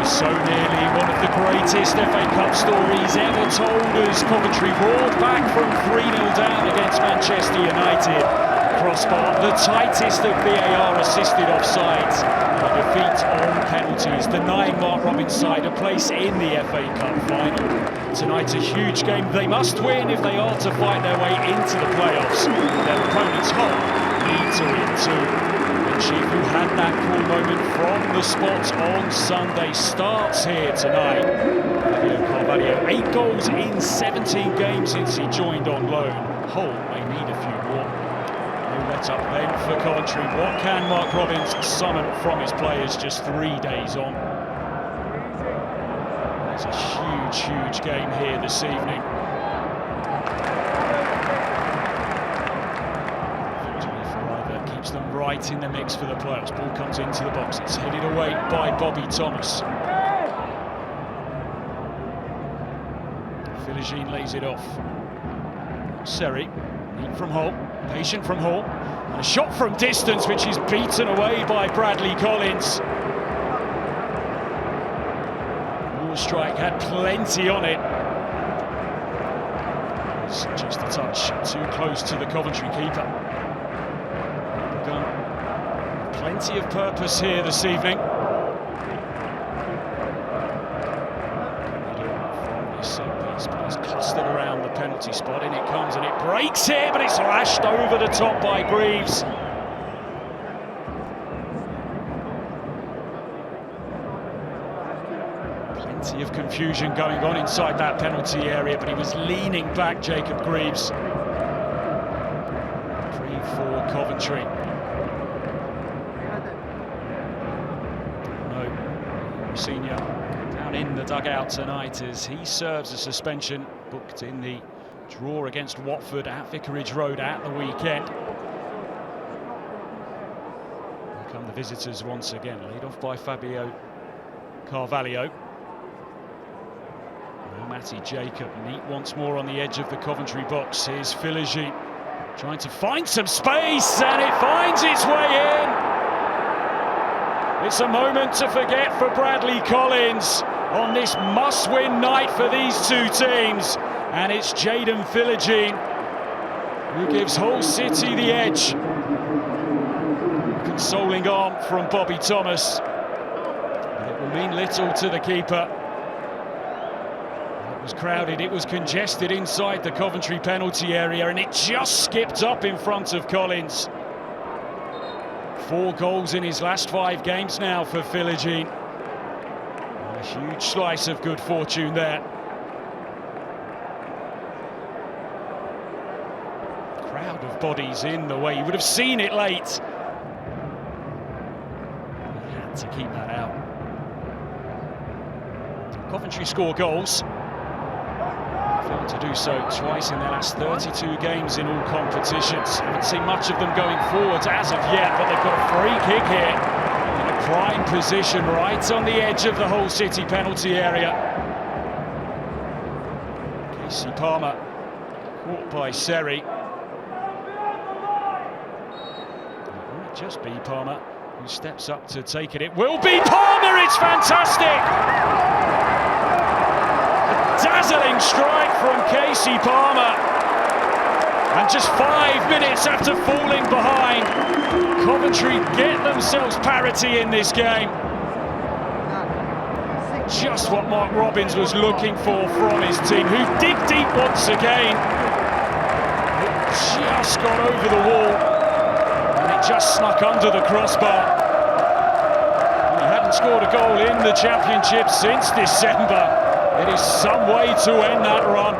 So nearly one of the greatest FA Cup stories ever told as Coventry roared back from 3-0 down against Manchester United. Crossbar, the tightest of VAR assisted offsides. A defeat on penalties, denying Mark Robins' side a place in the FA Cup final. Tonight's a huge game. They must win if they are to fight their way into the playoffs. Their opponents, Hull, need to win too. The chief who had that cool moment from the spot on Sunday starts here tonight. Carvalho, 8 goals in 17 games since he joined on loan. Hull may need a few more. No let up then for Coventry. What can Mark Robins summon from his players just 3 days on? It's a huge game here this evening. Keeps them right in the mix for the playoffs. Ball comes into the box. It's headed away by Bobby Thomas. Philogene lays it off. Seri, neat from Hull, patient from Hull, and a shot from distance which is beaten away by Bradley Collins. Strike had plenty on it. It's just a touch too close to the Coventry keeper. Plenty of purpose here this evening. From this piece, but it's clustered around the penalty spot. In it comes and it breaks here, but it's lashed over the top by Greaves. Plenty of confusion going on inside that penalty area, but he was leaning back, Jacob Greaves. 3-4 Coventry. No, Senior down in the dugout tonight as he serves a suspension booked in the draw against Watford at Vicarage Road at the weekend. Here come the visitors once again, laid off by Fabio Carvalho. Matty Jacob, neat once more on the edge of the Coventry box. Here's Philogene trying to find some space, and it finds its way in. It's a moment to forget for Bradley Collins on this must-win night for these two teams, and it's Jayden Philogene who gives Hull City the edge. Consoling arm from Bobby Thomas, but it will mean little to the keeper. It was crowded, it was congested inside the Coventry penalty area, and it just skipped up in front of Collins. 4 goals in his last 5 games now for Philogene. A huge slice of good fortune there. Crowd of bodies in the way. You would have seen it late. He had to keep that out. Coventry score goals. Failed to do so twice in their last 32 games in all competitions. Haven't seen much of them going forward as of yet, but they've got a free kick here in a prime position right on the edge of the Hull City penalty area. Casey Palmer caught by Seri. It might just be Palmer who steps up to take it. It will be Palmer, it's fantastic! Dazzling strike from Casey Palmer, and just 5 minutes after falling behind, Coventry get themselves parity in this game. Just what Mark Robins was looking for from his team, who dig deep once again. It just got over the wall, and it just snuck under the crossbar. He hadn't scored a goal in the Championship since December. It is some way to end that run.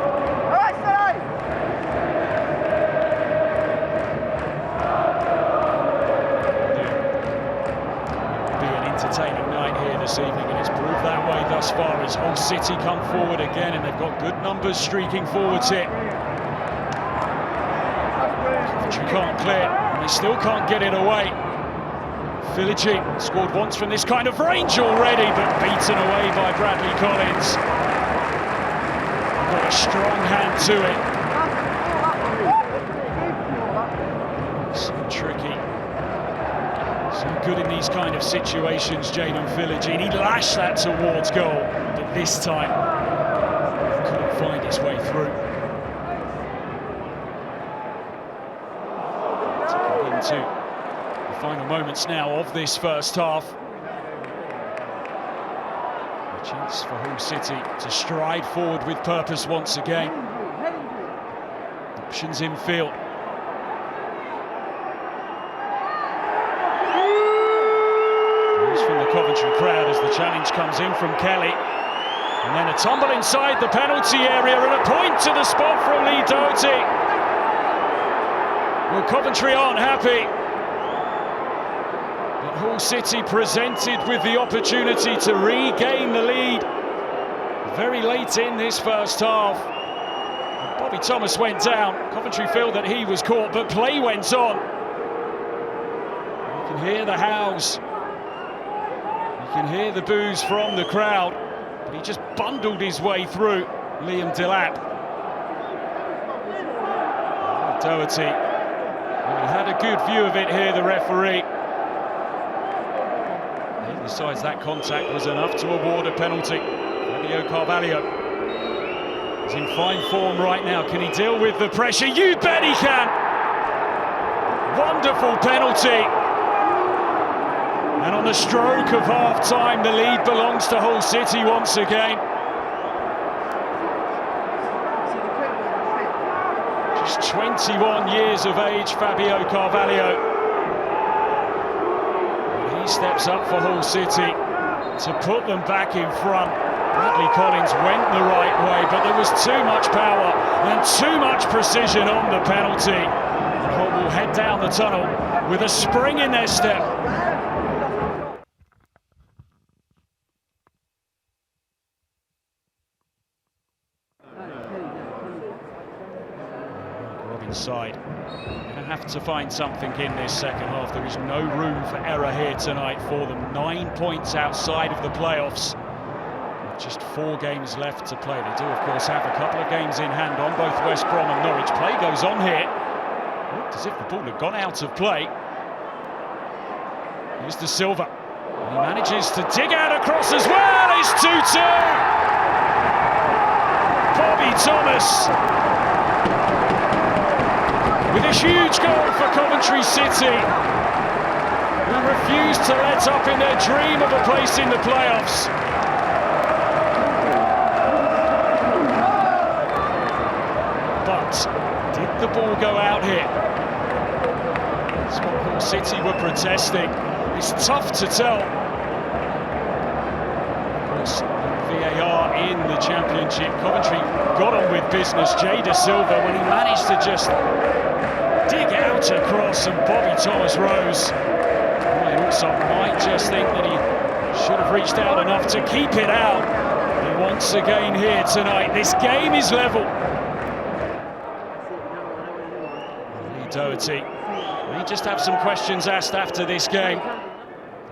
It'll be an entertaining night here this evening, and it's proved that way thus far as Hull City come forward again, and they've got good numbers streaking forwards here. Coventry can't clear, and they still can't get it away. Philogene scored once from this kind of range already, but beaten away by Bradley Collins. Got a strong hand to it. So tricky. So So good in these kind of situations, Jayden Philogene. He lashed that towards goal, but this time couldn't find his way through. Taking into the final moments now of this first half. A chance for Hull City to stride forward with purpose once again. Options in field. From the Coventry crowd as the challenge comes in from Kelly, and then a tumble inside the penalty area and a point to the spot from Lee Doherty. Well, Coventry aren't happy, but Hull City presented with the opportunity to regain the lead very late in this first half. Bobby Thomas went down. Coventry feel that he was caught, but play went on. You can hear the howls. You can hear the boos from the crowd, but he just bundled his way through Liam Delap. Doherty, well, he had a good view of it here, the referee. He decides that contact was enough to award a penalty. Fabio Carvalho is in fine form right now. Can he deal with the pressure? You bet he can! Wonderful penalty. And on the stroke of half-time, the lead belongs to Hull City once again. Just 21 years of age, Fabio Carvalho. And he steps up for Hull City to put them back in front. Bradley Collins went the right way, but there was too much power and too much precision on the penalty. And Hull will head down the tunnel with a spring in their step. Side. Going to have to find something in this second half. There is no room for error here tonight for them. 9 points outside of the playoffs. With just 4 games left to play. They do, of course, have a couple of games in hand on both West Brom and Norwich. Play goes on here. Looked as if the ball had gone out of play. Here's De Silva. And he manages to dig out across as well. It's 2-2. Bobby Thomas. With a huge goal for Coventry City, who refused to let up in their dream of a place in the playoffs. But did the ball go out here? That's what Hull City were protesting. It's tough to tell. Of course, VAR in the Championship. Coventry got on with business. Jay De Silva, when he managed to just dig out across, and Bobby Thomas rose. Ryan also might just think that he should have reached out enough to keep it out. And once again here tonight, this game is level. Lee Doherty may just have some questions asked after this game.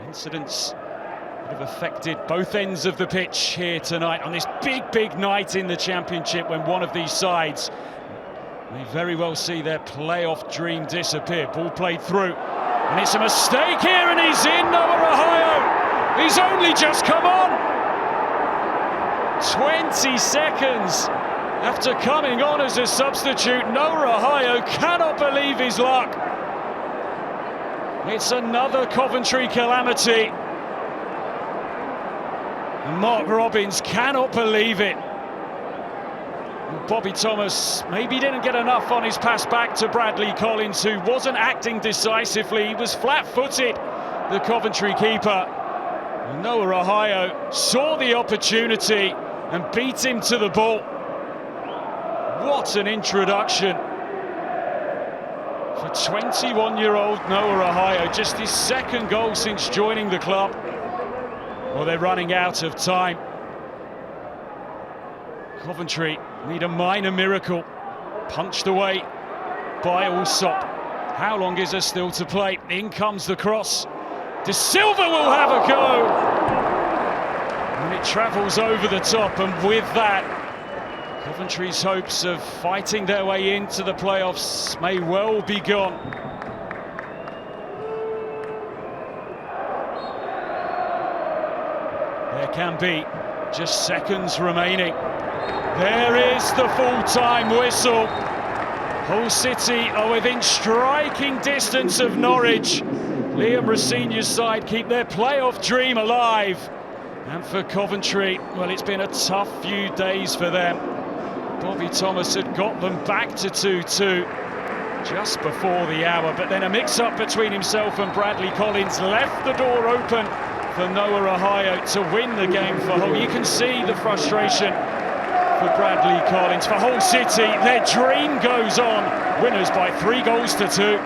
Incidents that have affected both ends of the pitch here tonight on this big night in the Championship, when one of these sides may very well see their playoff dream disappear. Ball played through, and it's a mistake here, and he's in, Noah Ohio. He's only just come on. 20 seconds after coming on as a substitute, Noah Ohio cannot believe his luck. It's another Coventry calamity. And Mark Robbins cannot believe it. Bobby Thomas maybe didn't get enough on his pass back to Bradley Collins, who wasn't acting decisively. He was flat-footed, the Coventry keeper. Noah Ohio saw the opportunity and beat him to the ball. What an introduction for 21-year-old Noah Ohio. Just his second goal since joining the club. Well, they're running out of time. Coventry need a minor miracle. Punched away by Allsop. How long is there still to play? In comes the cross. De Silva will have a go. And it travels over the top, and with that, Coventry's hopes of fighting their way into the playoffs may well be gone. can be. Just seconds remaining. There is the full-time whistle. Hull City are within striking distance of Norwich. Liam Rosenior's side keep their playoff dream alive. And for Coventry, well, it's been a tough few days for them. Bobby Thomas had got them back to 2-2 just before the hour, but then a mix-up between himself and Bradley Collins left the door open for Noah Ohio to win the game for Hull. You can see the frustration for Bradley Collins. For Hull City, their dream goes on. Winners by 3 goals to 2.